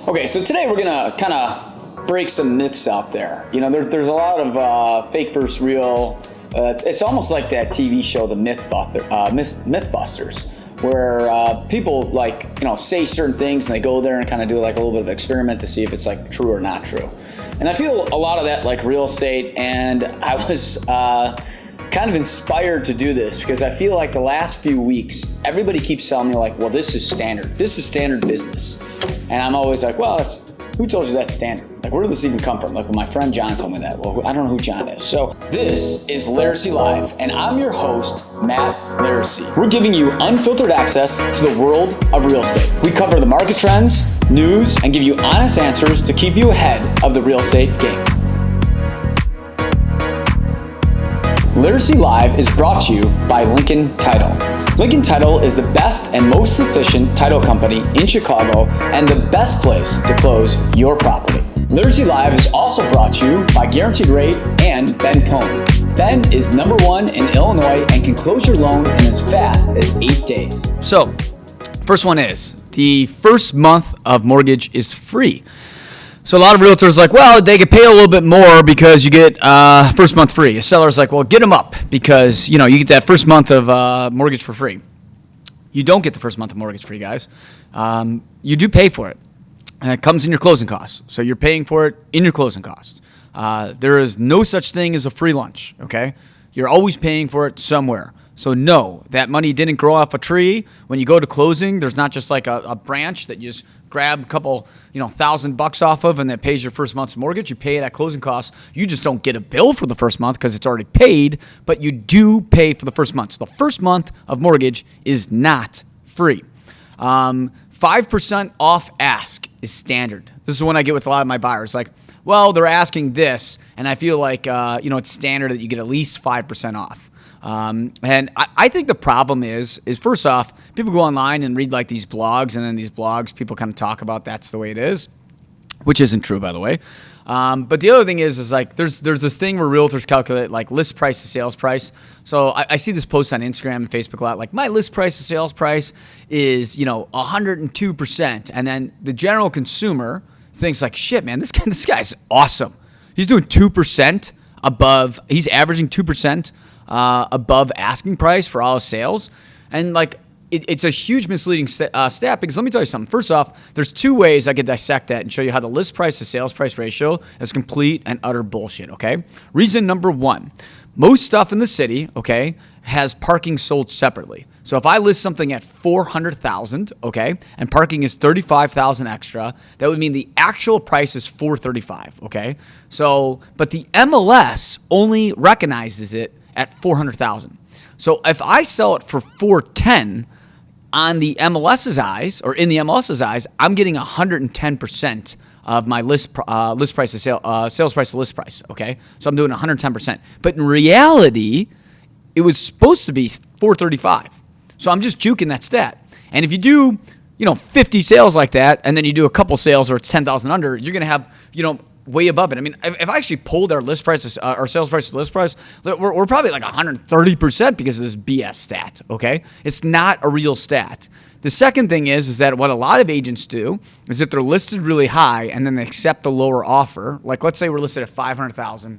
Okay, so today we're gonna kind of break some myths out there. You know, there's a lot of fake versus real. It's almost like that TV show, The Mythbusters, where people say certain things and they go there and kind of do like a little bit of experiment to see if it's like true or not true. And I feel a lot of that like real estate, and I was kind of inspired to do this because I feel like the last few weeks, everybody keeps telling me like, well, this is standard. This is standard business. And I'm always like, well, who told you that's standard? Like, where did this even come from? Like, when my friend John told me that. Well, I don't know who John is. So this is Laricy Live, and I'm your host, Matt Laricy. We're giving you unfiltered access to the world of real estate. We cover the market trends, news, and give you honest answers to keep you ahead of the real estate game. Laricy Live is brought to you by Lincoln Title. Lincoln Title is the best and most efficient title company in Chicago and the best place to close your property. Laricy Live is also brought to you by Guaranteed Rate and Ben Cohen. Ben is #1 in Illinois and can close your loan in as fast as 8 days. So, first one is, the first month of mortgage is free. So a lot of realtors are like, well, they could pay a little bit more because you get first month free. A seller's like, well, get them up because, you get that first month of mortgage for free. You don't get the first month of mortgage free, guys. You do pay for it. And it comes in your closing costs. So you're paying for it in your closing costs. There is no such thing as a free lunch, okay? You're always paying for it somewhere. So no, that money didn't grow off a tree. When you go to closing, there's not just like a branch that you just grab a couple, $1,000 off of and that pays your first month's mortgage. You pay it at closing costs. You just don't get a bill for the first month because it's already paid, but you do pay for the first month. So the first month of mortgage is not free. 5% off ask is standard. This is one I get with a lot of my buyers. Like, well, they're asking this, and I feel like, it's standard that you get at least 5% off. And I think the problem is first off, people go online and read like these blogs, and then these blogs, people kind of talk about that's the way it is, which isn't true, by the way. But the other thing is like, there's this thing where realtors calculate like list price to sales price. So I see this post on Instagram and Facebook a lot, like my list price to sales price is, 102%. And then the general consumer thinks like, shit, man, this guy's awesome. He's doing 2% above, he's averaging 2%. Above asking price for all his sales. And like, it's a huge misleading stat because let me tell you something. First off, there's two ways I could dissect that and show you how the list price to sales price ratio is complete and utter bullshit, okay? Reason number one, most stuff in the city, okay, has parking sold separately. So if I list something at $400,000, okay, and parking is $35,000 extra, that would mean the actual price is $435,000, okay? So, but the MLS only recognizes it at $400,000. So if I sell it for $410,000 on the MLS's eyes, or in the MLS's eyes, I'm getting 110% of my list price to sales price to list price. Okay, so I'm doing 110%. But in reality, it was supposed to be $435,000. So I'm just juking that stat. And if you do, 50 sales like that, and then you do a couple sales or it's 10,000 under, you're gonna have, way above it. I mean, if I actually pulled our list price, our sales price to list price, we're probably like 130% because of this BS stat, okay? It's not a real stat. The second thing is that what a lot of agents do is if they're listed really high and then they accept the lower offer, like let's say we're listed at $500,000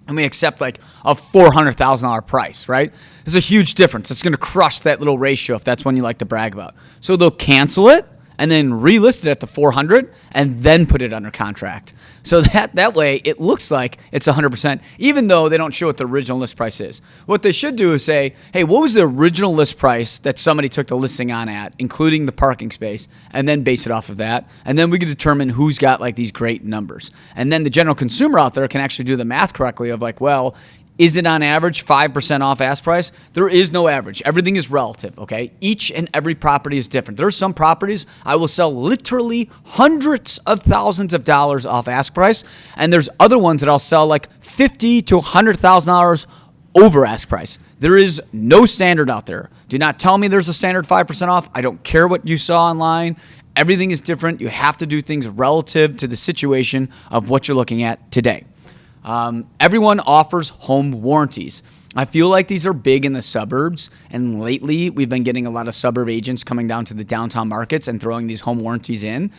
and we accept like a $400,000 price, right? There's a huge difference. It's going to crush that little ratio if that's one you like to brag about. So they'll cancel it and then relist it at the 400 and then put it under contract. So that way it looks like it's 100%, even though they don't show what the original list price is. What they should do is say, hey, what was the original list price that somebody took the listing on at, including the parking space, and then base it off of that. And then we can determine who's got like these great numbers. And then the general consumer out there can actually do the math correctly of like, well, is it on average 5% off ask price? There is no average. Everything is relative, okay? Each and every property is different. There are some properties I will sell literally hundreds of thousands of dollars off ask price, and there's other ones that I'll sell like $50,000 to $100,000 over ask price. There is no standard out there. Do not tell me there's a standard 5% off. I don't care what you saw online. Everything is different. You have to do things relative to the situation of what you're looking at today. Everyone offers home warranties. I feel like these are big in the suburbs, and lately we've been getting a lot of suburb agents coming down to the downtown markets and throwing these home warranties in.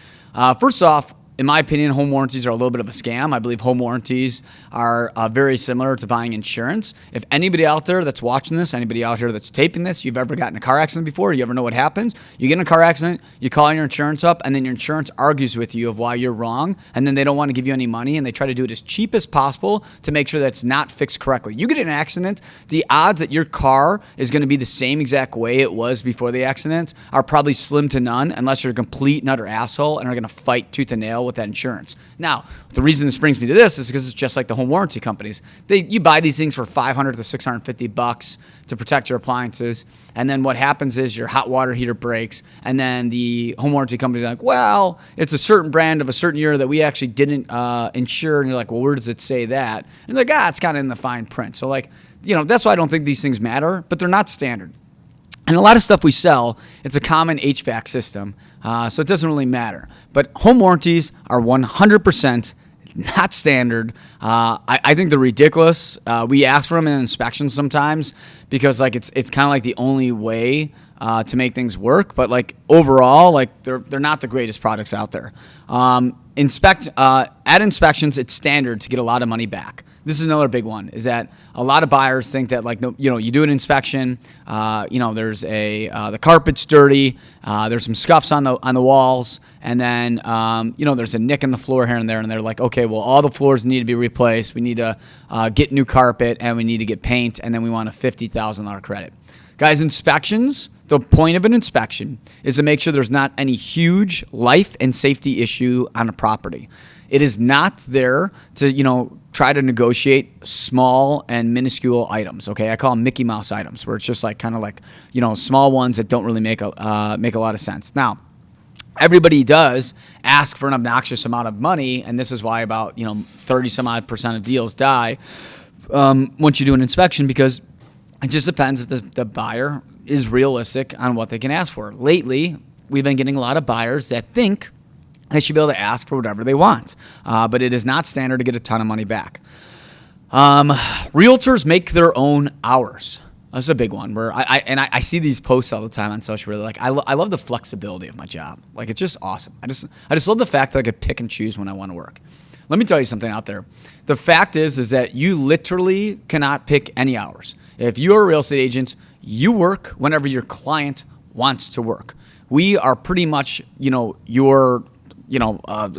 First off, in my opinion, home warranties are a little bit of a scam. I believe home warranties are very similar to buying insurance. If anybody out there that's watching this, anybody out here that's taping this, you've ever gotten in a car accident before, you ever know what happens, you get in a car accident, you call your insurance up, and then your insurance argues with you of why you're wrong, and then they don't want to give you any money, and they try to do it as cheap as possible to make sure that's not fixed correctly. You get in an accident, the odds that your car is going to be the same exact way it was before the accident are probably slim to none, unless you're a complete and utter asshole and are going to fight tooth and nail with that insurance. Now, the reason this brings me to this is because it's just like the home warranty companies. You buy these things for $500 to $650 to protect your appliances, and then what happens is your hot water heater breaks, and then the home warranty company's like, well, it's a certain brand of a certain year that we actually didn't insure, and you're like, well, where does it say that? And they're like, it's kind of in the fine print. So that's why I don't think these things matter, but they're not standard. And a lot of stuff we sell, it's a common HVAC system, so it doesn't really matter. But home warranties are 100% not standard. I think they're ridiculous. We ask for them in inspections sometimes because it's kind of like the only way to make things work. But overall, they're not the greatest products out there. At inspections, it's standard to get a lot of money back. This is another big one, is that a lot of buyers think that you do an inspection, there's the carpet's dirty, there's some scuffs on the walls, and then there's a nick in the floor here and there, and they're like, okay, well, all the floors need to be replaced. We need to get new carpet, and we need to get paint, and then we want a $50,000 credit. Guys, inspections, the point of an inspection is to make sure there's not any huge life and safety issue on a property. It is not there to, try to negotiate small and minuscule items. Okay, I call them Mickey Mouse items, where it's just small ones that don't really make a lot of sense. Now, everybody does ask for an obnoxious amount of money, and this is why about 30 some odd % of deals die once you do an inspection, because it just depends if the buyer is realistic on what they can ask for. Lately, we've been getting a lot of buyers that think they should be able to ask for whatever they want, but it is not standard to get a ton of money back. Realtors make their own hours. That's a big one where I see these posts all the time on social media. I love the flexibility of my job. It's just awesome. I just love the fact that I could pick and choose when I want to work. Let me tell you something out there. The fact is that you literally cannot pick any hours. If you're a real estate agent, you work whenever your client wants to work. We are pretty much, your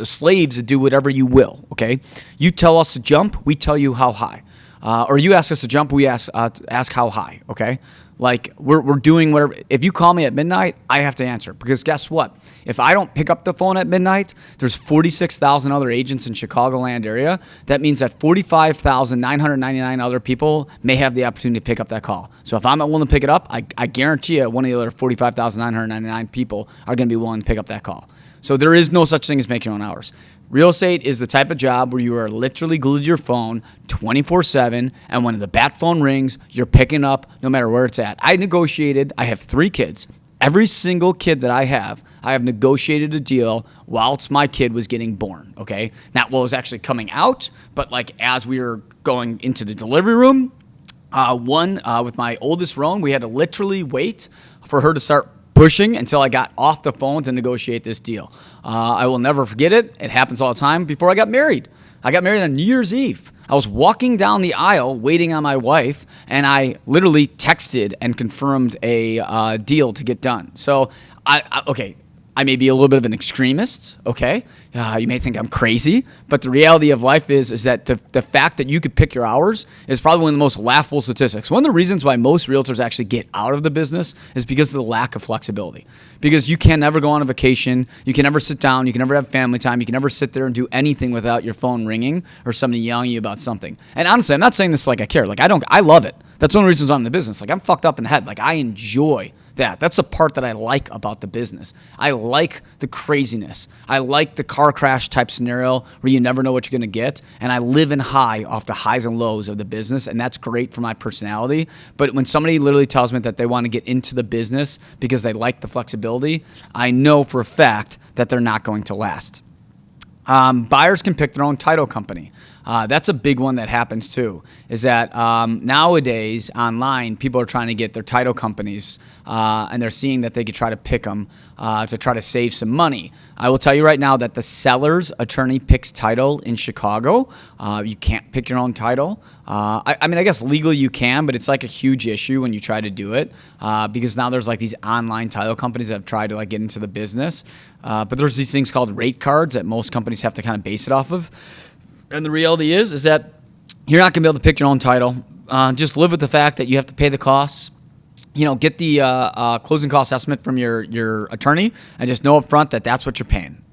slaves to do whatever you will, okay? You tell us to jump, we tell you how high. Or you ask us to jump, we ask how high, okay? We're doing whatever. If you call me at midnight, I have to answer, because guess what? If I don't pick up the phone at midnight, there's 46,000 other agents in Chicagoland area. That means that 45,999 other people may have the opportunity to pick up that call. So if I'm not willing to pick it up, I guarantee you one of the other 45,999 people are going to be willing to pick up that call. So there is no such thing as making your own hours. Real estate is the type of job where you are literally glued to your phone 24/7, and when the bat phone rings, you're picking up no matter where it's at. I have 3 kids. Every single kid that I have negotiated a deal whilst my kid was getting born, okay? Not while it was actually coming out, but as we were going into the delivery room, with my oldest Roan, we had to literally wait for her to start pushing until I got off the phone to negotiate this deal. I will never forget it. It happens all the time. Before I got married on New Year's Eve. I was walking down the aisle waiting on my wife, and I literally texted and confirmed a deal to get done. So, I may be a little bit of an extremist, okay? You may think I'm crazy, but the reality of life is that the fact that you could pick your hours is probably one of the most laughable statistics. One of the reasons why most realtors actually get out of the business is because of the lack of flexibility. Because you can never go on a vacation, you can never sit down, you can never have family time, you can never sit there and do anything without your phone ringing or somebody yelling at you about something. And honestly, I'm not saying this like I care. I love it. That's one of the reasons I'm in the business. I'm fucked up in the head. I enjoy that. That's the part that I like about the business. I like the craziness. I like the car crash type scenario where you never know what you're going to get. And I live in high off the highs and lows of the business. And that's great for my personality. But when somebody literally tells me that they want to get into the business because they like the flexibility, I know for a fact that they're not going to last. Buyers can pick their own title company. That's a big one that happens too, is that nowadays online, people are trying to get their title companies and they're seeing that they could try to pick them to try to save some money. I will tell you right now that the seller's attorney picks title in Chicago. You can't pick your own title. I mean, I guess legally you can, but it's like a huge issue when you try to do it because now there's like these online title companies that have tried to like get into the business. But there's these things called rate cards that most companies have to kind of base it off of. And the reality is that you're not going to be able to pick your own title. Just live with the fact that you have to pay the costs. You know, get the closing cost estimate from your attorney and just know up front that that's what you're paying.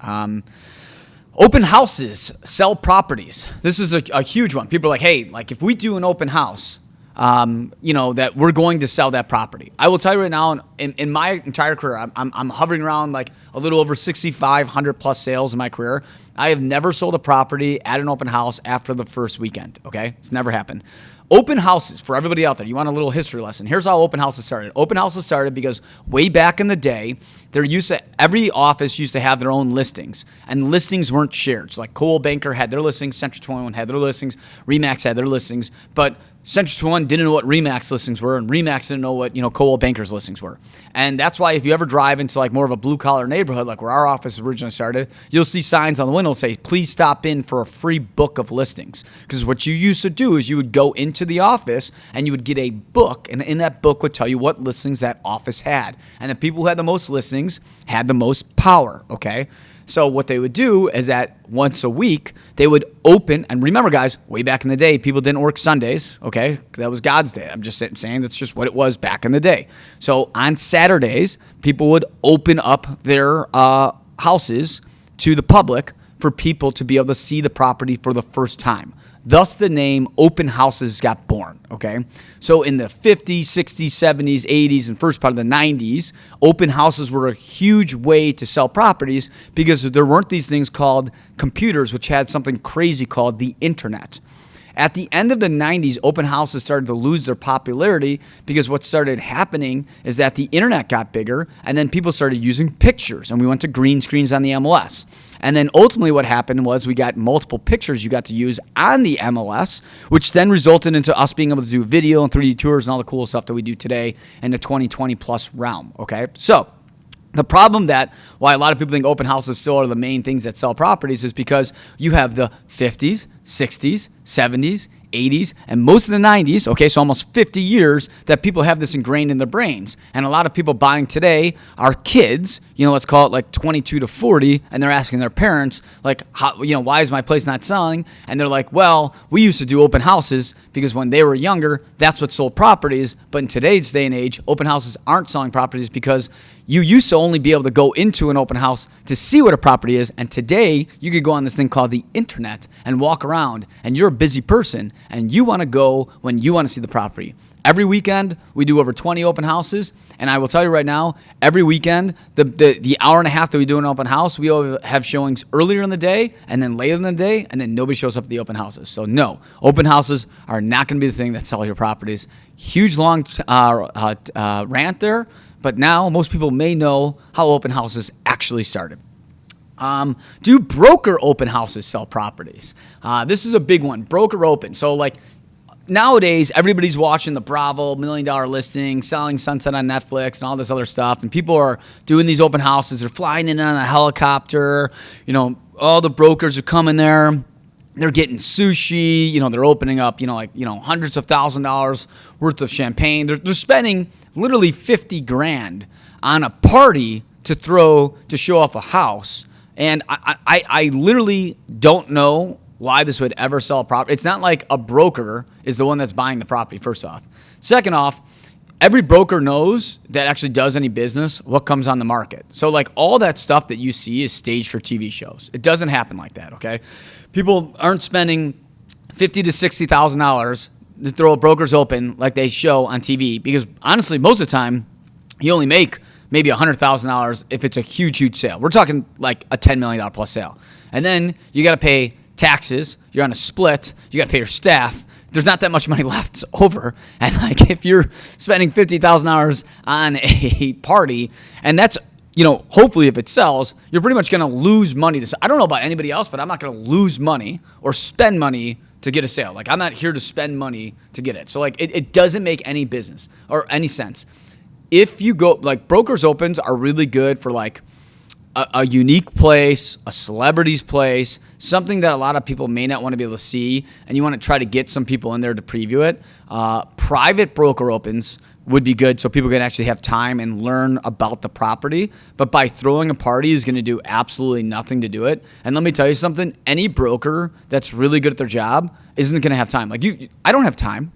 Open houses sell properties. This is a huge one. People are like, hey, like if we do an open house, you know, that we're going to sell that property. I will tell you right now, in my entire career, I'm hovering around like a little over 6,500 plus sales in my career. I have never sold a property at an open house after the first weekend, okay? It's never happened. Open houses, for everybody out there, you want a little history lesson. Here's how open houses started. Open houses started because way back in the day, every office used to have their own listings, and listings weren't shared. So like Coldwell Banker had their listings, Century 21 had their listings, RE/MAX had their listings, but Century 21 didn't know what RE/MAX listings were, and RE/MAX didn't know what, you know, Coldwell Banker's listings were. And that's why if you ever drive into like more of a blue-collar neighborhood, like where our office originally started, you'll see signs on the window that say, please stop in for a free book of listings. Because what you used to do is you would go into the office and you would get a book, and in that book would tell you what listings that office had. And the people who had the most listings had the most power, okay? So what they would do is that once a week, they would open, and remember guys, way back in the day, people didn't work Sundays, okay? That was God's day. I'm just saying that's just what it was back in the day. So on Saturdays, people would open up their houses to the public for people to be able to see the property for the first time. Thus, the name open houses got born, okay? So in the 50s, 60s, 70s, 80s, and first part of the 90s, open houses were a huge way to sell properties because there weren't these things called computers, which had something crazy called the internet. At the end of the 90s, open houses started to lose their popularity because what started happening is that the internet got bigger and then people started using pictures, and we went to green screens on the MLS. And then ultimately what happened was we got multiple pictures you got to use on the MLS, which then resulted into us being able to do video and 3D tours and all the cool stuff that we do today in the 2020 plus realm, okay? So the problem why a lot of people think open houses still are the main things that sell properties is because you have the 50s, 60s, 70s, 80s, and most of the 90s, okay, so almost 50 years that people have this ingrained in their brains. And a lot of people buying today are kids, you know, let's call it like 22 to 40, and they're asking their parents, like, how, you know, why is my place not selling? And they're like, well, we used to do open houses because when they were younger, that's what sold properties. But in today's day and age, open houses aren't selling properties because you used to only be able to go into an open house to see what a property is, and today you could go on this thing called the internet and walk around, and you're a busy person, and you want to go when you want to see the property. Every weekend, we do over 20 open houses, and I will tell you right now, every weekend, the hour and a half that we do an open house, we have showings earlier in the day and then later in the day, and then nobody shows up at the open houses. So no, open houses are not going to be the thing that sells your properties. Huge long rant there, but now most people may know how open houses actually started. Do broker open houses sell properties? This is a big one, broker open. So like nowadays, everybody's watching the Bravo $1 Million Listing, Selling Sunset on Netflix, and all this other stuff. And people are doing these open houses. They're flying in on a helicopter. You know, all the brokers are coming there. They're getting sushi. You know, they're opening up, hundreds of $1,000s worth of champagne. They're spending literally $50,000 on a party to show off a house. And I literally don't know why this would ever sell a property. It's not like a broker is the one that's buying the property, first off. Second off, every broker knows that actually does any business what comes on the market. So like all that stuff that you see is staged for TV shows. It doesn't happen like that, okay? People aren't spending $50,000 to $60,000 to throw a broker's open like they show on TV because honestly, most of the time, you only make maybe $100,000 if it's a huge sale. We're talking like a $10 million plus sale. And then you got to pay taxes. You're on a split. You got to pay your staff. There's not that much money left over. And like if you're spending $50,000 on a party, and that's hopefully if it sells, you're pretty much going to lose money. I don't know about anybody else, but I'm not going to lose money or spend money to get a sale. Like, I'm not here to spend money to get it. So like, it doesn't make any business or any sense. If you go, like, brokers opens are really good for like a unique place, a celebrity's place, something that a lot of people may not want to be able to see, and you want to try to get some people in there to preview it. Private broker opens would be good so people can actually have time and learn about the property. But by throwing a party is going to do absolutely nothing to do it. And let me tell you something, any broker that's really good at their job isn't going to have time. Like I don't have time.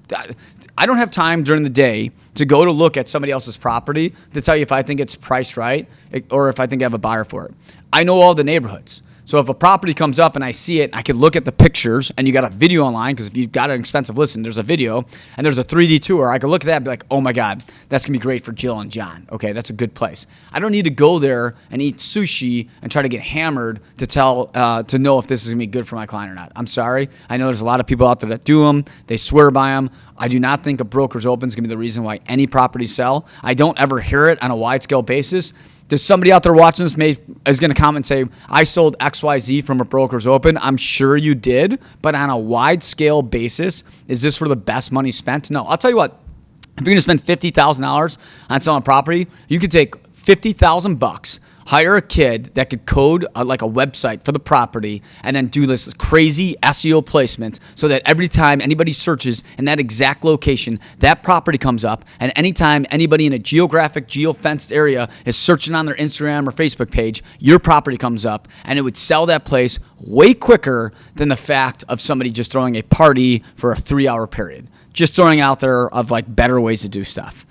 I don't have time during the day to go to look at somebody else's property to tell you if I think it's priced right or if I think I have a buyer for it. I know all the neighborhoods. So if a property comes up and I see it, I can look at the pictures, and you got a video online, because if you've got an expensive listing, there's a video, and there's a 3D tour. I can look at that and be like, oh my God, that's going to be great for Jill and John. Okay, that's a good place. I don't need to go there and eat sushi and try to get hammered to know if this is going to be good for my client or not. I'm sorry. I know there's a lot of people out there that do them. They swear by them. I do not think a broker's open is going to be the reason why any properties sell. I don't ever hear it on a wide-scale basis. There's somebody out there watching this is going to comment and say, I sold XYZ from a broker's open. I'm sure you did, but on a wide scale basis, is this for the best money spent? No. I'll tell you what, if you're going to spend $50,000 on selling a property, you could take $50,000, hire a kid that could code like a website for the property, and then do this crazy SEO placement so that every time anybody searches in that exact location, that property comes up. And anytime anybody in a geo-fenced area is searching on their Instagram or Facebook page, your property comes up, and it would sell that place way quicker than the fact of somebody just throwing a party for a 3-hour period. Just throwing out there of like better ways to do stuff.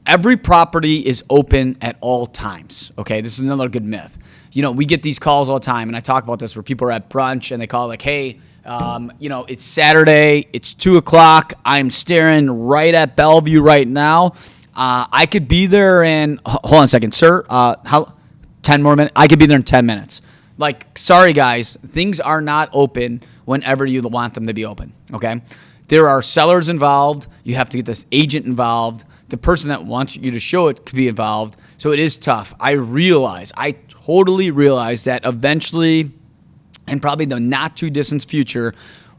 Every property is open at all times. Okay, this is another good myth. We get these calls all the time, and I talk about this where people are at brunch and they call like, hey, it's Saturday, it's 2:00. I'm staring right at Bellevue right now. I could be there in, hold on a second, sir. 10 more minutes? I could be there in 10 minutes. Like, sorry guys, things are not open whenever you want them to be open. Okay, there are sellers involved. You have to get this agent involved. The person that wants you to show it could be involved. So it is tough. I totally realize that eventually, and probably the not too distant future,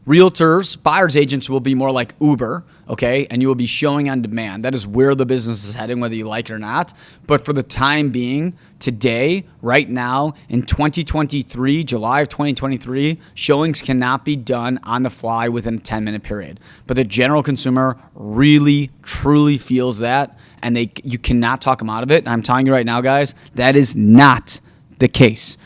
realtors, buyer's agents will be more like Uber, okay? And you will be showing on demand. That is where the business is heading, whether you like it or not. But for the time being, today, right now, in 2023, July of 2023, showings cannot be done on the fly within a 10-minute period. But the general consumer really, truly feels that, and you cannot talk them out of it. And I'm telling you right now, guys, that is not the case.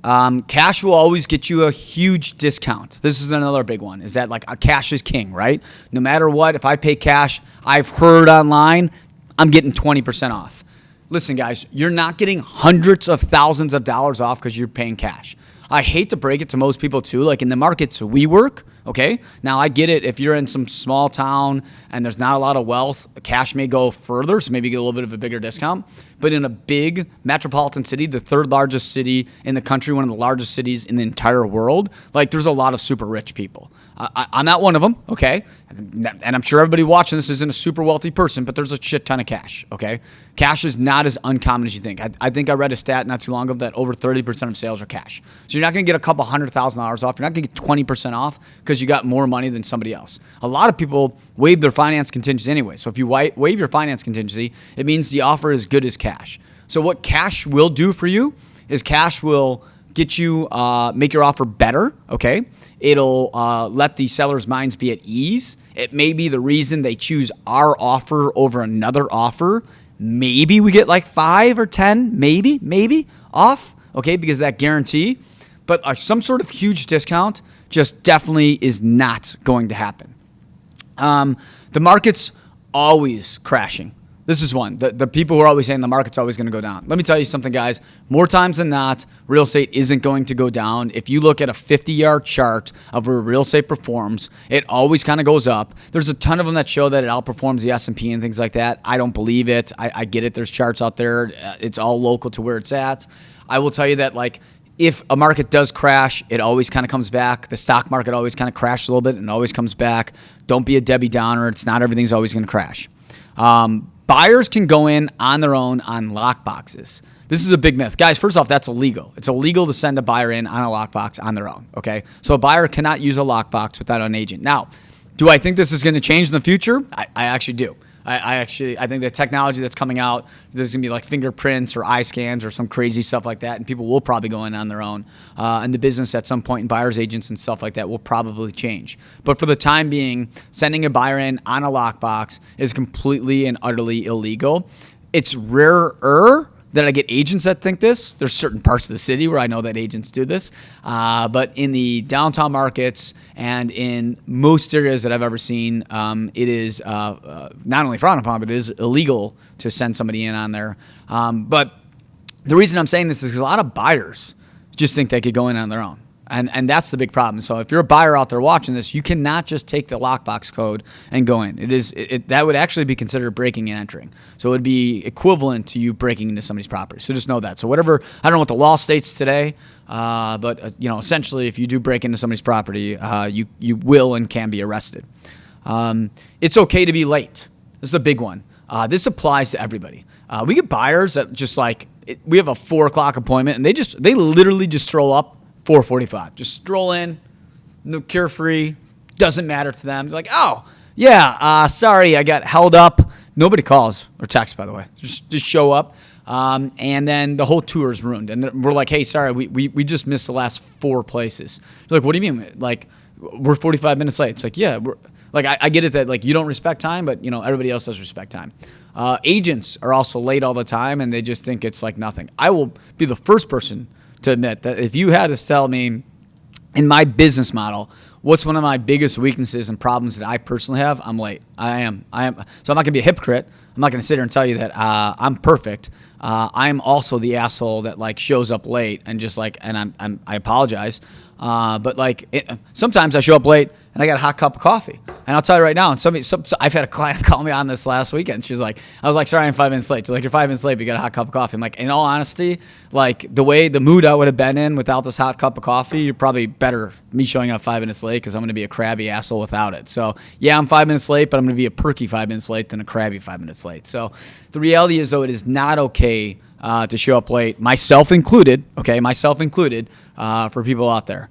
Cash will always get you a huge discount. This is another big one, is that like cash is king, right? No matter what, if I pay cash, I've heard online, I'm getting 20% off. Listen, guys, you're not getting hundreds of thousands of dollars off because you're paying cash. I hate to break it to most people too, like in the markets we work, okay? Now I get it, if you're in some small town and there's not a lot of wealth, cash may go further, so maybe you get a little bit of a bigger discount. But in a big metropolitan city, the third largest city in the country, one of the largest cities in the entire world, like there's a lot of super rich people. I'm not one of them, okay? And I'm sure everybody watching this isn't a super wealthy person, but there's a shit ton of cash, okay? Cash is not as uncommon as you think. I think I read a stat not too long ago that over 30% of sales are cash. So you're not going to get a couple $100,000 off. You're not going to get 20% off because you got more money than somebody else. A lot of people waive their finance contingency anyway. So if you waive your finance contingency, it means the offer is good as cash. So what cash will do for you is cash will get you, make your offer better, okay? It'll let the seller's minds be at ease. It may be the reason they choose our offer over another offer. Maybe we get like 5 or 10, maybe off, okay, because that guarantee. But some sort of huge discount just definitely is not going to happen. The market's always crashing. This is one. The people who are always saying the market's always going to go down. Let me tell you something, guys. More times than not, real estate isn't going to go down. If you look at a 50-yard chart of where real estate performs, it always kind of goes up. There's a ton of them that show that it outperforms the S&P and things like that. I don't believe it. I get it. There's charts out there. It's all local to where it's at. I will tell you that, like, if a market does crash, it always kind of comes back. The stock market always kind of crashes a little bit and always comes back. Don't be a Debbie Downer. It's not everything's always going to crash. Buyers can go in on their own on lockboxes. This is a big myth. Guys, first off, that's illegal. It's illegal to send a buyer in on a lockbox on their own, okay? So a buyer cannot use a lockbox without an agent. Now, do I think this is going to change in the future? I actually do. I think the technology that's coming out, there's going to be like fingerprints or eye scans or some crazy stuff like that, and people will probably go in on their own. And the business at some point, and buyer's agents and stuff like that will probably change. But for the time being, sending a buyer in on a lockbox is completely and utterly illegal. It's rarer that I get agents that think this. There's certain parts of the city where I know that agents do this. But in the downtown markets and in most areas that I've ever seen, it is not only frowned upon, but it is illegal to send somebody in on there. But the reason I'm saying this is because a lot of buyers just think they could go in on their own. And that's the big problem. So if you're a buyer out there watching this, you cannot just take the lockbox code and go in. That would actually be considered breaking and entering. So it would be equivalent to you breaking into somebody's property. So just know that. So whatever, I don't know what the law states today, but essentially, if you do break into somebody's property, you will and can be arrested. It's okay to be late. This is a big one. This applies to everybody. We get buyers that just we have a 4 o'clock appointment, and they literally just stroll up 4:45. Just stroll in, no carefree, doesn't matter to them. They're like, oh, yeah, sorry, I got held up. Nobody calls or texts, by the way. Just show up, and then the whole tour is ruined. And we're like, hey, sorry, we just missed the last 4 places. They're like, what do you mean? Like, we're 45 minutes late. It's like, yeah, I get it that like you don't respect time, but everybody else does respect time. Agents are also late all the time, and they just think it's like nothing. I will be the first person to admit that if you had to tell me in my business model what's one of my biggest weaknesses and problems that I personally have, I'm late. I am. So I'm not going to be a hypocrite. I'm not going to sit here and tell you that I'm perfect. I'm also the asshole that like shows up late and just like, and I apologize. But like sometimes I show up late and I got a hot cup of coffee. And I'll tell you right now, and I've had a client call me on this last weekend. She's like, I was like, sorry, I'm 5 minutes late. She's like, you're 5 minutes late, but you got a hot cup of coffee. I'm like, in all honesty, like the mood I would have been in without this hot cup of coffee, you're probably better me showing up 5 minutes late because I'm going to be a crabby asshole without it. So yeah, I'm 5 minutes late, but I'm going to be a perky 5 minutes late than a crabby 5 minutes late. So the reality is, though, it is not okay to show up late, myself included, for people out there.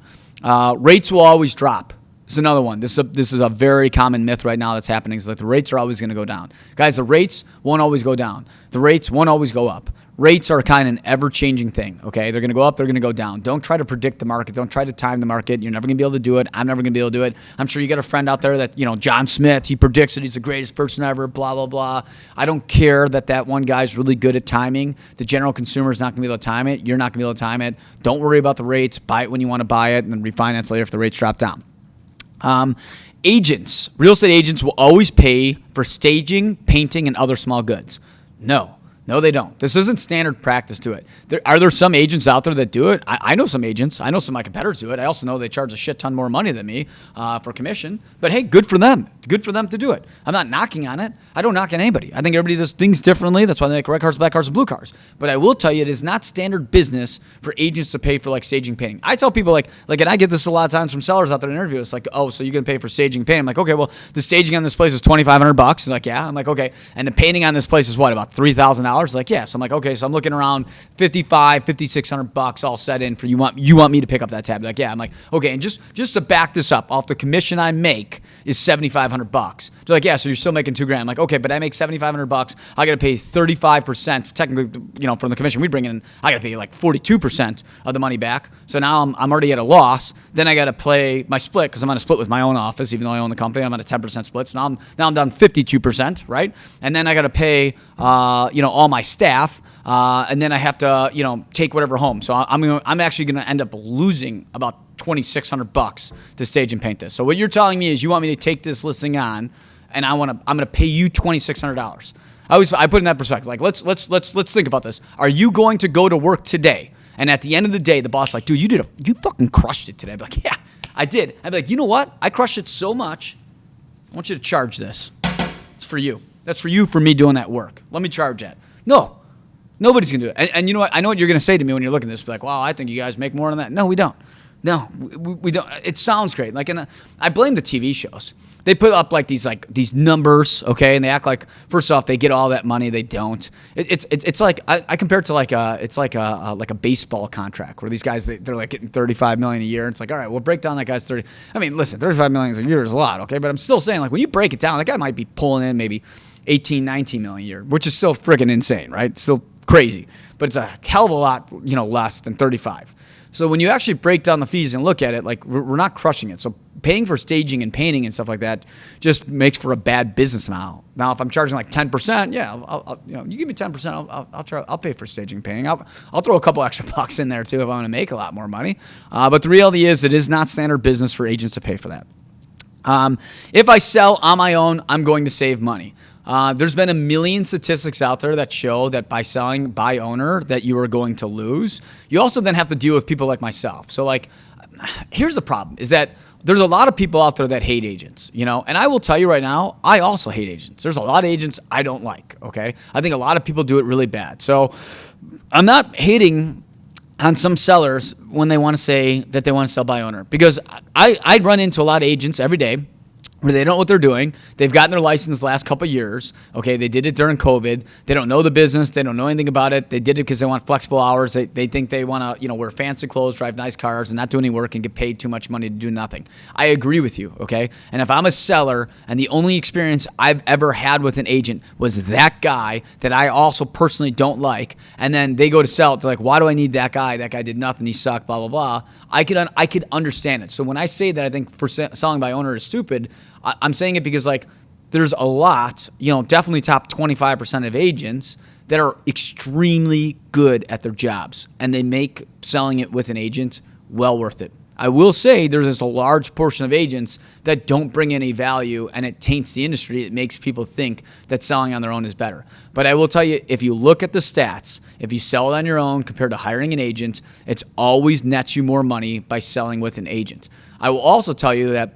Rates will always drop. This is another one. This is a very common myth right now that's happening. Is that the rates are always going to go down. Guys, the rates won't always go down. The rates won't always go up. Rates are kind of an ever-changing thing, okay? They're going to go up, they're going to go down. Don't try to predict the market. Don't try to time the market. You're never going to be able to do it. I'm never going to be able to do it. I'm sure you got a friend out there that, John Smith, he predicts that he's the greatest person ever, blah, blah, blah. I don't care that one guy's really good at timing. The general consumer is not going to be able to time it. You're not going to be able to time it. Don't worry about the rates. Buy it when you want to buy it and then refinance later if the rates drop down. Agents, real estate agents will always pay for staging, painting, and other small goods. No, they don't. This isn't standard practice to it. Are there some agents out there that do it? I know some agents. I know some of my competitors do it. I also know they charge a shit ton more money than me for commission. But hey, good for them. Good for them to do it. I'm not knocking on it. I don't knock on anybody. I think everybody does things differently. That's why they make red cars, black cars, and blue cars. But I will tell you, it is not standard business for agents to pay for like staging, painting. I tell people like, and I get this a lot of times from sellers out there in interviews. Like, oh, so you're gonna pay for staging, painting? I'm like, okay, well, the staging on this place is $2,500. They're like, yeah. I'm like, okay, and the painting on this place is what, about $3,000? Like, yeah. So I'm like, okay, so I'm looking around $5,600 all set in for you want me to pick up that tab? Like, yeah. I'm like, okay, and just to back this up, off the commission I make is $7,500. They're like, yeah, so you're still making $2,000. I'm like, okay, but I make $7,500. I got to pay 35%. Technically, from the commission we bring in, I got to pay like 42% of the money back. So now I'm already at a loss. Then I got to play my split because I'm on a split with my own office, even though I own the company. I'm on a 10% split. So now I'm down 52%, right? And then I got to pay, all my staff. And then I have to, take whatever home. So I'm actually going to end up losing about $2,600 to stage and paint this. So what you're telling me is you want me to take this listing on, and I'm going to pay you $2,600. I put it in that perspective. Like let's think about this. Are you going to go to work today? And at the end of the day, the boss is like, dude, you fucking crushed it today. I'd be like, yeah, I did. I'd be like, you know what? I crushed it so much. I want you to charge this. It's for you. That's for you for me doing that work. Let me charge that. No, nobody's going to do it. And you know what? I know what you're going to say to me when you're looking at this. Be like, wow, I think you guys make more than that. No, we don't. No, we don't. It sounds great. Like, I blame the TV shows. They put up these numbers, okay, and they act like, first off, they get all that money. They don't. It's like I compare it to like a baseball contract where these guys they're like getting $35 million a year. And it's like, all right, we'll break down that guy's 30. I mean, listen, $35 million a year is a lot, okay, but I'm still saying, like, when you break it down, that guy might be pulling in maybe 18, 19 million a year, which is still freaking insane, right? Still crazy, but it's a hell of a lot, less than 35. So when you actually break down the fees and look at it, like, we're not crushing it. So paying for staging and painting and stuff like that just makes for a bad business model. Now, if I'm charging like 10%, yeah, I'll you give me 10%, I'll pay for staging and painting. I'll throw a couple extra bucks in there too if I want to make a lot more money. But the reality is, it is not standard business for agents to pay for that. If I sell on my own, I'm going to save money. There's been a million statistics out there that show that by selling by owner that you are going to lose. You also then have to deal with people like myself. So, like, here's the problem is that there's a lot of people out there that hate agents, and I will tell you right now, I also hate agents. There's a lot of agents I don't like, okay? I think a lot of people do it really bad. So I'm not hating on some sellers when they want to say that they want to sell by owner, because I run into a lot of agents every day where they don't know what they're doing. They've gotten their license the last couple of years. Okay, they did it during COVID. They don't know the business. They don't know anything about it. They did it because they want flexible hours. They think they want to, wear fancy clothes, drive nice cars, and not do any work and get paid too much money to do nothing. I agree with you, okay? And if I'm a seller and the only experience I've ever had with an agent was that guy that I also personally don't like, and then they go to sell it, they're like, why do I need that guy? That guy did nothing. He sucked, blah, blah, blah. I could understand it. So when I say that I think for selling by owner is stupid, I'm saying it because, like, there's a lot, definitely top 25% of agents that are extremely good at their jobs, and they make selling it with an agent well worth it. I will say there's just a large portion of agents that don't bring any value, and it taints the industry. It makes people think that selling on their own is better. But I will tell you, if you look at the stats, if you sell it on your own compared to hiring an agent, it's always nets you more money by selling with an agent. I will also tell you that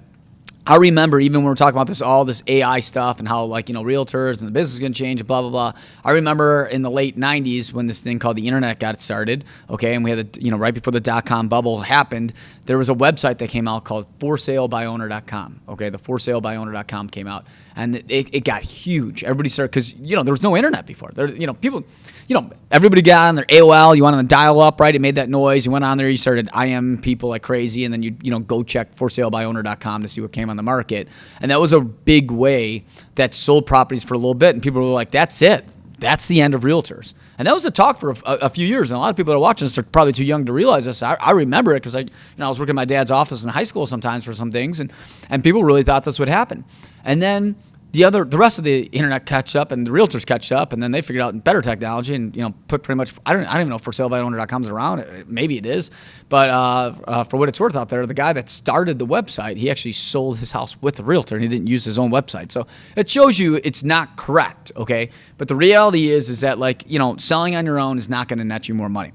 I remember, even when we're talking about all this AI stuff and how, like, realtors and the business is going to change and blah, blah, blah. I remember in the late 90s when this thing called the internet got started, okay, and we had, right before the dot-com bubble happened, there was a website that came out called forsalebuyowner.com, okay? The forsalebuyowner.com came out, and it got huge. Everybody started, because, there was no internet before. There, people, everybody got on their AOL. You went on the dial-up, right? It made that noise. You went on there, you started IM people like crazy, and then you go check forsalebuyowner.com to see what came on the market. And that was a big way that sold properties for a little bit, and people were like, that's it. That's the end of realtors. And that was the talk for a few years. And a lot of people that are watching this are probably too young to realize this. I remember it because I was working in my dad's office in high school sometimes for some things, and people really thought this would happen. And then the rest of the internet catch up, and the realtors catch up, and then they figured out better technology and put pretty much, I don't even know if forsalebuyowner.com is around. Maybe it is, but for what it's worth out there, the guy that started the website, he actually sold his house with the realtor, and he didn't use his own website. So it shows you it's not correct, okay? But the reality is that, like, selling on your own is not going to net you more money.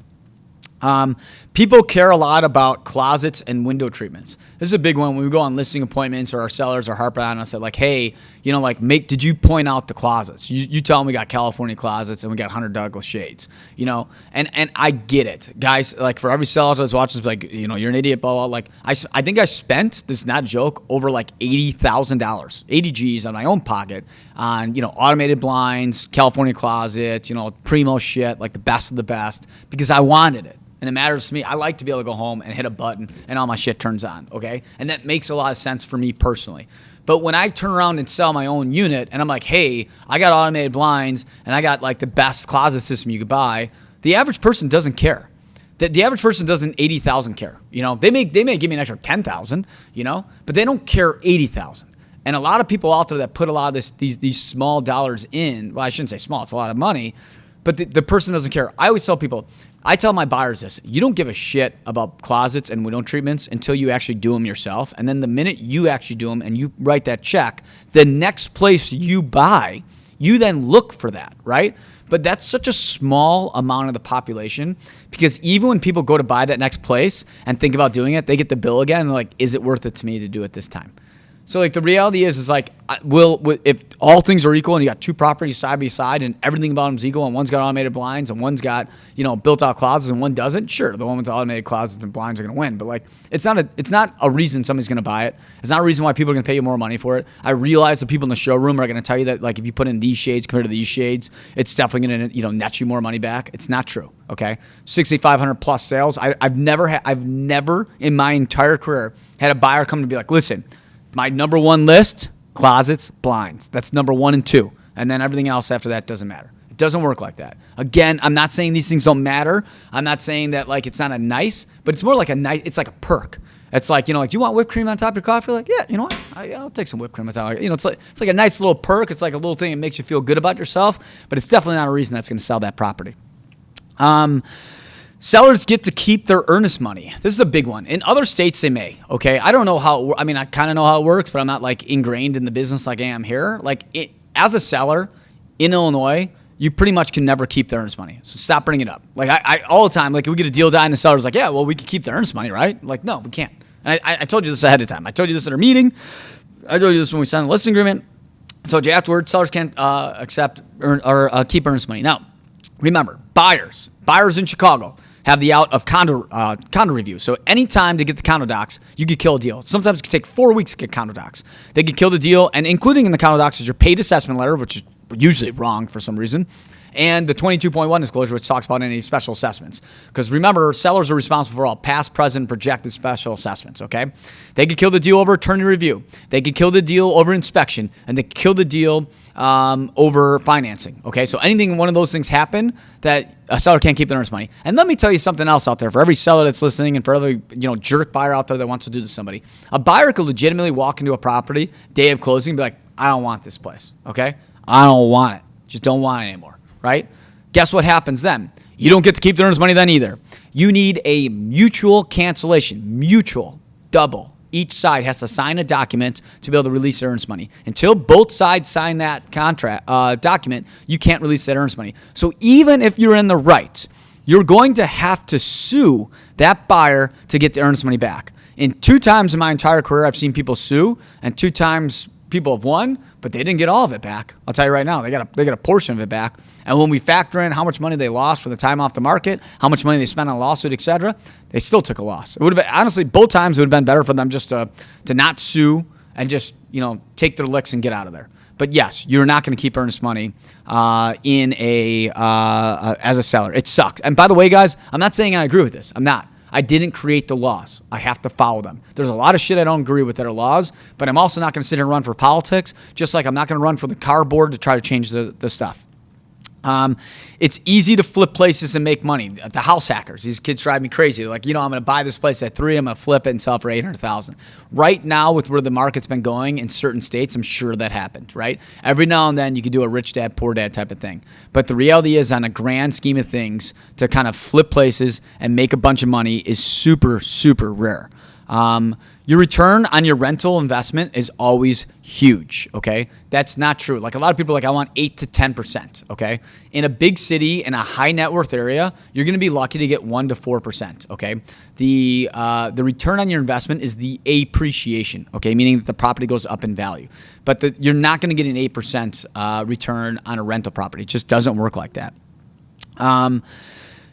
People care a lot about closets and window treatments. This is a big one when we go on listing appointments, or our sellers are harping on us that, like, hey, did you point out the closets? You tell them we got California closets and we got Hunter Douglas shades, and I get it. Guys, like, for every seller that's watching, it's like, you're an idiot, blah, blah. Like, I think I spent, this is not a joke, over like $80,000, 80 G's on my own pocket on, automated blinds, California closet, primo shit, like the best of the best, because I wanted it. And it matters to me. I like to be able to go home and hit a button and all my shit turns on, okay? And that makes a lot of sense for me personally. But when I turn around and sell my own unit and I'm like, hey, I got automated blinds and I got like the best closet system you could buy, the average person doesn't care. The average person doesn't 80,000 care. They may give me an extra 10,000, but they don't care 80,000. And a lot of people out there that put a lot of these small dollars in, well, I shouldn't say small, it's a lot of money, but the person doesn't care. I always tell people, I tell my buyers this: you don't give a shit about closets and window treatments until you actually do them yourself. And then the minute you actually do them and you write that check, the next place you buy, you then look for that, right? But that's such a small amount of the population, because even when people go to buy that next place and think about doing it, they get the bill again and they're like, is it worth it to me to do it this time? So like the reality is like, if all things are equal and you got two properties side by side and everything about them is equal and one's got automated blinds and one's got, built out closets and one doesn't, sure, the one with the automated closets and blinds are going to win. But like, it's not a reason somebody's going to buy it. It's not a reason why people are going to pay you more money for it. I realize the people in the showroom are going to tell you that like, if you put in these shades compared to these shades, it's definitely going to, net you more money back. It's not true. Okay. 6,500 plus sales. I've never in my entire career had a buyer come to be like, listen, my number one list, closets, blinds. That's number 1 and 2. And then everything else after that doesn't matter. It doesn't work like that. Again, I'm not saying these things don't matter. I'm not saying that like it's not a nice, but it's more like it's like a perk. It's like, like, do you want whipped cream on top of your coffee? Like, yeah, you know what? I'll take some whipped cream on top. It's like a nice little perk. It's like a little thing that makes you feel good about yourself, but it's definitely not a reason that's going to sell that property. Sellers get to keep their earnest money. This is a big one. In other states, they may. Okay, I don't know how. I kind of know how it works, but I'm not like ingrained in the business like I am here. Like as a seller in Illinois, you pretty much can never keep the earnest money. So stop bringing it up. Like I all the time. Like we get a deal done, and the seller's like, yeah, well, we can keep the earnest money, right? Like no, we can't. And I told you this ahead of time. I told you this at our meeting. I told you this when we signed the listing agreement. I told you afterwards, sellers can't accept or keep earnest money. Now, remember, buyers in Chicago have the out of condo review. So anytime to get the condo docs, you could kill a deal. Sometimes it can take 4 weeks to get condo docs. They could kill the deal, and including in the condo docs is your paid assessment letter, which is usually wrong for some reason, and the 22.1 disclosure, which talks about any special assessments. Because remember, sellers are responsible for all past, present, projected special assessments, okay? They could kill the deal over attorney review. They could kill the deal over inspection, and they could kill the deal over financing, okay? So anything one of those things happen, that a seller can't keep their earnest money. And let me tell you something else out there. For every seller that's listening and for every jerk buyer out there that wants to do this to somebody, a buyer could legitimately walk into a property day of closing and be like, I don't want this place, okay? I don't want it. Just don't want it anymore. Right? Guess what happens then? You don't get to keep the earnest money then either. You need a mutual cancellation. Mutual. Double. Each side has to sign a document to be able to release their earnest money. Until both sides sign that contract document, you can't release that earnest money. So even if you're in the right, you're going to have to sue that buyer to get the earnest money back. In 2 times in my entire career, I've seen people sue, and 2 times people have won, but they didn't get all of it back. I'll tell you right now, they got a portion of it back. And when we factor in how much money they lost for the time off the market, how much money they spent on a lawsuit, etc., they still took a loss. It would have been, honestly, both times it would have been better for them just to not sue and just take their licks and get out of there. But yes, you're not going to keep earnest money as a seller. It sucks. And by the way, guys, I'm not saying I agree with this. I'm not. I didn't create the laws. I have to follow them. There's a lot of shit I don't agree with that are laws, but I'm also not going to sit here and run for politics, just like I'm not going to run for the car board to try to change the stuff. It's easy to flip places and make money. The house hackers, these kids drive me crazy. They're like, I'm going to buy this place at 3, I'm going to flip it and sell it for $800,000. Right now, with where the market's been going in certain states, I'm sure that happened, right? Every now and then you can do a rich dad, poor dad type of thing. But the reality is, on a grand scheme of things, to kind of flip places and make a bunch of money is super, super rare. Your return on your rental investment is always huge, okay? That's not true. Like a lot of people are like, I want 8 to 10%, okay? In a big city, in a high net worth area, you're gonna be lucky to get 1 to 4%, okay? The return on your investment is the appreciation, okay? Meaning that the property goes up in value. But you're not gonna get an 8% return on a rental property. It just doesn't work like that.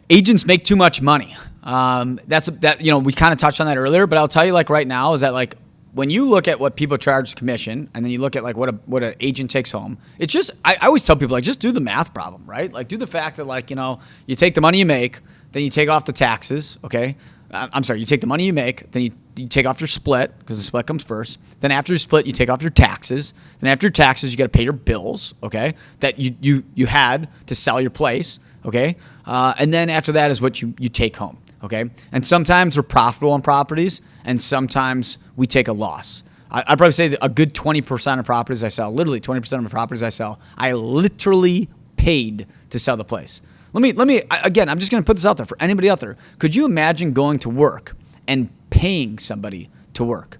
Agents make too much money. We kind of touched on that earlier, but I'll tell you, like right now, is that like when you look at what people charge commission, and then you look at like what an agent takes home, it's just I always tell people, like, just do the math problem, right? Like do the fact that, like, you take the money you make, then you take off the taxes, okay? I'm sorry, you take the money you make, then you take off your split, because the split comes first. Then after your split, you take off your taxes. Then after your taxes, you got to pay your bills, okay? That you had to sell your place, okay? And then after that is what you take home. Okay, and sometimes we're profitable on properties, and sometimes we take a loss. I'd probably say that a good 20% of properties I sell, literally 20% of the properties I sell, I literally paid to sell the place. Let me again, I'm just going to put this out there for anybody out there. Could you imagine going to work and paying somebody to work?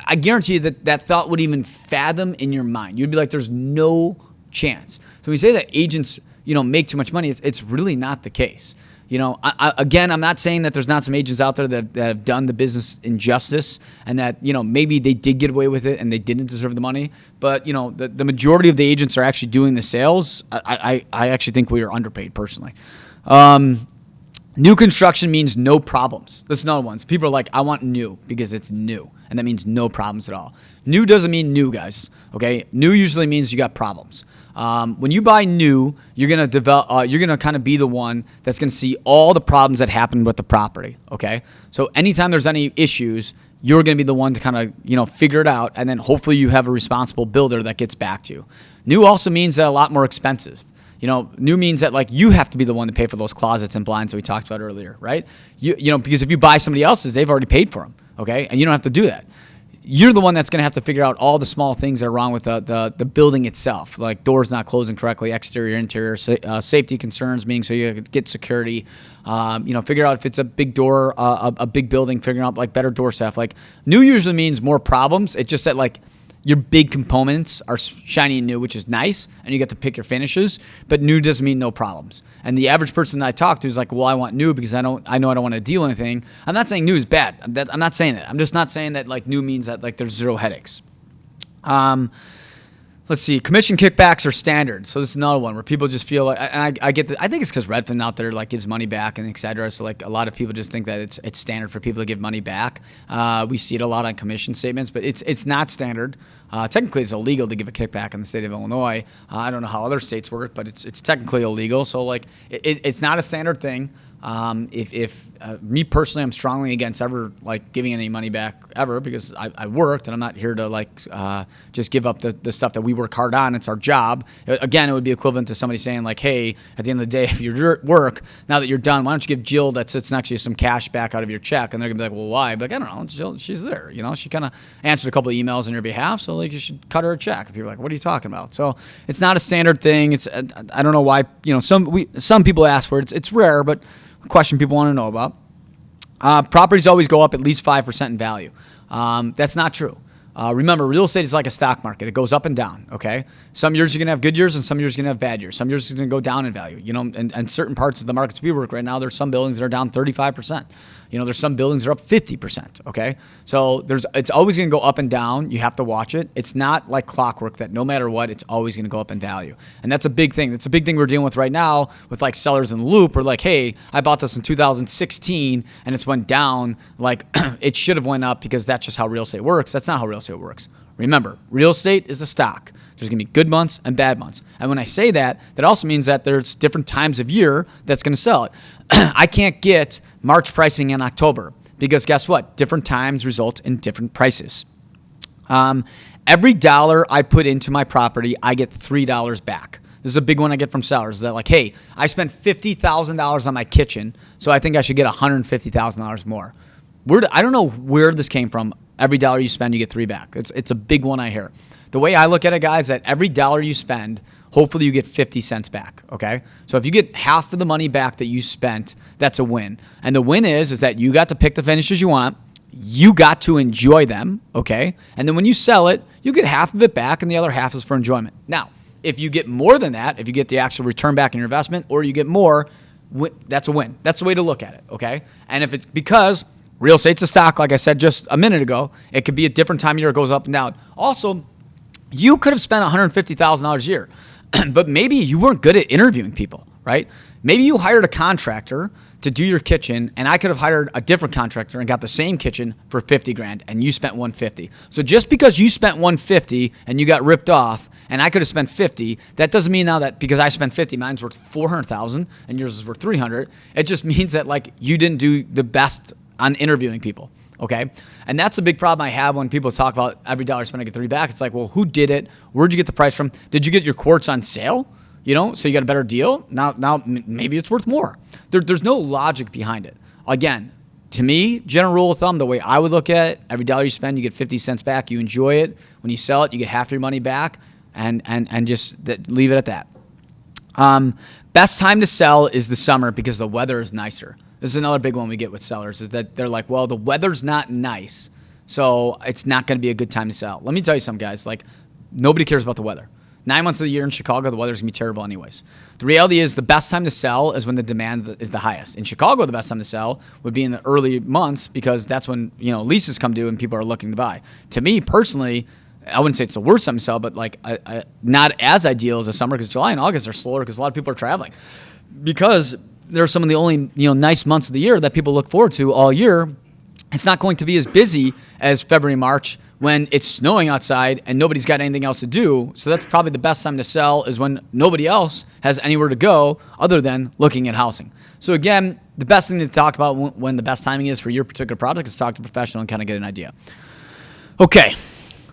I guarantee you that thought would even fathom in your mind. You'd be like, there's no chance. So when you say that agents, make too much money, it's really not the case. Again, I'm not saying that there's not some agents out there that have done the business injustice and that, maybe they did get away with it and they didn't deserve the money. But, the majority of the agents are actually doing the sales. I actually think we are underpaid personally. New construction means no problems. That's another one. So people are like, I want new because it's new. And that means no problems at all. New doesn't mean new, guys. Okay. New usually means you got problems. When you buy new, you're going to develop, you're going to kind of be the one that's going to see all the problems that happen with the property. Okay. So anytime there's any issues, you're going to be the one to kind of, figure it out. And then hopefully you have a responsible builder that gets back to you. New also means that a lot more expensive. New means that you have to be the one to pay for those closets and blinds that we talked about earlier, right? Because if you buy somebody else's, they've already paid for them, okay? And you don't have to do that. You're the one that's going to have to figure out all the small things that are wrong with the building itself, like doors not closing correctly, exterior, interior, safety concerns, meaning so you get security. Figure out if it's a big door, a big building, figuring out better door staff. New usually means more problems. It's just that your big components are shiny and new, which is nice, and you get to pick your finishes. But new doesn't mean no problems. And the average person that I talk to is like, well, I want new because I know I don't want to deal anything. I'm not saying new is bad. I'm not saying that. I'm just not saying that new means that there's zero headaches. Let's see. Commission kickbacks are standard. So this is another one where people just feel like, and I get I think it's because Redfin out there gives money back and et cetera. So a lot of people just think that it's standard for people to give money back. We see it a lot on commission statements, but it's not standard. Technically, it's illegal to give a kickback in the state of Illinois. I don't know how other states work, but it's technically illegal. So it's not a standard thing. If me personally, I'm strongly against ever giving any money back ever because I worked and I'm not here to just give up the stuff that we work hard on. It's our job. Again, it would be equivalent to somebody saying hey, at the end of the day, if you're at work, now that you're done, why don't you give Jill that sits next to you some cash back out of your check? And they're gonna be like, well, why? But I don't know, Jill, she's there. She kind of answered a couple of emails on your behalf, so you should cut her a check. And people are like, what are you talking about? So it's not a standard thing. It's I don't know why. Some people ask for it. It's rare, but question people want to know about. Properties always go up at least 5% in value. That's not true. Remember, real estate is like a stock market. It goes up and down, okay? Some years you're going to have good years and some years you're going to have bad years. Some years it's going to go down in value. And certain parts of the markets we work right now, there's some buildings that are down 35%. There's some buildings that are up 50%, okay? So it's always going to go up and down. You have to watch it. It's not like clockwork that no matter what, it's always going to go up in value. And that's a big thing. That's a big thing we're dealing with right now with sellers in the loop. We're hey, I bought this in 2016 and it's went down. It should have went up because that's just how real estate works. That's not how real estate works. Remember, real estate is the stock. There's going to be good months and bad months. And when I say that, that also means that there's different times of year that's going to sell it. I can't get March pricing in October because guess what? Different times result in different prices. Every dollar I put into my property, I get $3 back. This is a big one I get from sellers. Is that hey, I spent $50,000 on my kitchen, so I think I should get $150,000 more. I don't know where this came from. Every dollar you spend, you get $3 back. It's a big one I hear. The way I look at it, guys, that every dollar you spend, hopefully you get 50 cents back, okay? So if you get half of the money back that you spent, that's a win. And the win is that you got to pick the finishes you want. You got to enjoy them, okay? And then when you sell it, you get half of it back and the other half is for enjoyment. Now, if you get more than that, if you get the actual return back in your investment or you get more, that's a win. That's the way to look at it, okay? And if it's because real estate's a stock, like I said just a minute ago, it could be a different time of year. It goes up and down. Also, you could have spent $150,000 a year, but maybe you weren't good at interviewing people, right? Maybe you hired a contractor to do your kitchen, and I could have hired a different contractor and got the same kitchen for $50,000, and you spent $150,000. So just because you spent $150,000 and you got ripped off, and I could have spent $50,000, that doesn't mean now that because I spent $50,000, mine's worth $400,000 and yours is worth $300,000. It just means that you didn't do the best on interviewing people. Okay. And that's a big problem I have when people talk about every dollar spent, I get $3 back. It's well, who did it? Where'd you get the price from? Did you get your quartz on sale? So you got a better deal. Now maybe it's worth more. There's no logic behind it. Again, to me, general rule of thumb, the way I would look at it, every dollar you spend, you get 50 cents back. You enjoy it. When you sell it, you get half your money back and just leave it at that. Best time to sell is the summer because the weather is nicer. This is another big one we get with sellers is that they're well, the weather's not nice, so it's not going to be a good time to sell. Let me tell you something, guys. Nobody cares about the weather. 9 months of the year in Chicago, the weather's going to be terrible anyways. The reality is the best time to sell is when the demand is the highest. In Chicago, the best time to sell would be in the early months because that's when, leases come due and people are looking to buy. To me personally, I wouldn't say it's the worst time to sell, but not as ideal as the summer because July and August are slower because a lot of people are traveling. Because they're some of the only, nice months of the year that people look forward to all year. It's not going to be as busy as February, March when it's snowing outside and nobody's got anything else to do. So that's probably the best time to sell is when nobody else has anywhere to go other than looking at housing. So again, the best thing to talk about when the best timing is for your particular project is talk to a professional and kind of get an idea. Okay,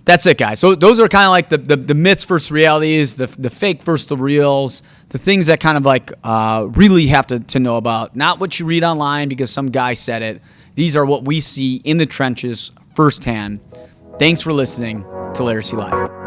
that's it, guys. So those are kind of like the myths versus realities, the fake versus the reals, the things that kind of really have to know about. Not what you read online because some guy said it. These are what we see in the trenches firsthand. Thanks for listening to Laricy Live.